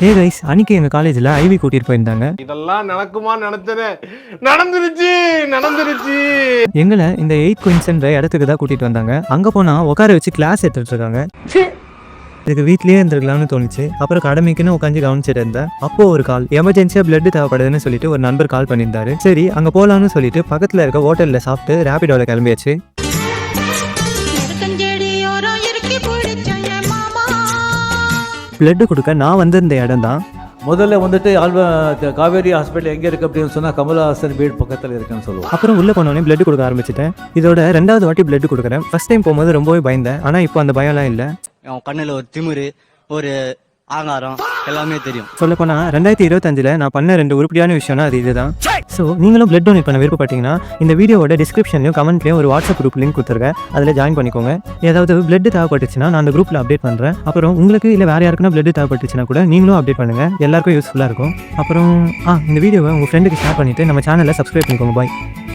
Hey guys, அன்னைக்கு எங்கள் காலேஜில் ஐவி கூட்டிகிட்டு போயிருந்தாங்க. இதெல்லாம் நடக்குமா நினைச்சேன், நடந்துருச்சு. எங்களை இந்த 8 குயின்ஸ்ன்ற இடத்துக்கு தான் கூட்டிகிட்டு வந்தாங்க. அங்கே போனால் உட்கார வச்சு கிளாஸ் எடுத்துகிட்டு இருக்காங்க. இதுக்கு வீட்லேயே இருந்திருக்கலாம்னு தோணுச்சு. அப்புறம் கடமைக்குன்னு உட்காந்து கவனிச்சிட்டு இருந்தேன். அப்போ ஒரு கால், எமர்ஜென்சியாக பிளட் தேவைப்படுதுன்னு சொல்லிட்டு ஒரு நண்பர் கால் பண்ணியிருந்தாரு. சரி அங்கே போகலான்னு சொல்லிட்டு பக்கத்தில் இருக்க ஹோட்டலில் சாப்பிட்டு ரேபிடோவில் கிளம்பியாச்சு. பிளட் கொடுக்க நான் வந்திருந்த இடம் தான். முதல்ல வந்துட்டு காவேரி ஹாஸ்பிட்டல் எங்கே இருக்குது அப்படின்னு சொன்னால் கமலஹாசன் வீடு பக்கத்தில் இருக்குன்னு சொல்லுவோம். அப்புறம் உள்ளே போனோடனே பிளட் கொடுக்க ஆரம்பிச்சிட்டேன். இதோட 2வது வாட்டி பிளட் கொடுக்குறேன். ஃபர்ஸ்ட் டைம் போகும்போது ரொம்பவே பயந்தேன். ஆனால் இப்போ அந்த பயம்லாம் இல்லை. அவன் கண்ணில் ஒரு திமிரு, ஒரு ஆங்காரம் எல்லாமே தெரியும். சொல்லப்போனால் 2025 நான் பண்ண 2 உருப்படியான விஷயம்னா அது இதுதான். ஸோ நீங்களும் பிளட் டொனேட் பண்ண விருப்பப்பட்டீங்கன்னா இந்த வீடியோவோட டிஸ்கிரிப்ஷன்லையும் கமெண்ட்லையும் ஒரு வாட்ஸ்அப் குரூப் லிங்க் கொடுத்துருக்கேன். அதில் ஜாயின் பண்ணிக்கோங்க. ஏதாவது பிளட் தேவைப்பட்டுச்சுன்னா நான் அந்த குரூப்பில் அப்டேட் பண்ணுறேன். அப்புறம் உங்களுக்கு இல்லை வேறு யாருக்குன்னா பிளட் தேவைப்பட்டுச்சுன்னா கூட நீங்களும் அப்டேட் பண்ணுங்கள். எல்லாருக்கும் யூஸ்ஃபுல்லாக இருக்கும். அப்புறம் இந்த வீடியோவை உங்கள் ஃப்ரெண்டுக்கு ஷேர் பண்ணிவிட்டு நம்ம சேனலை சப்ஸ்கிரைப் பண்ணிக்கோங்க. பாய்.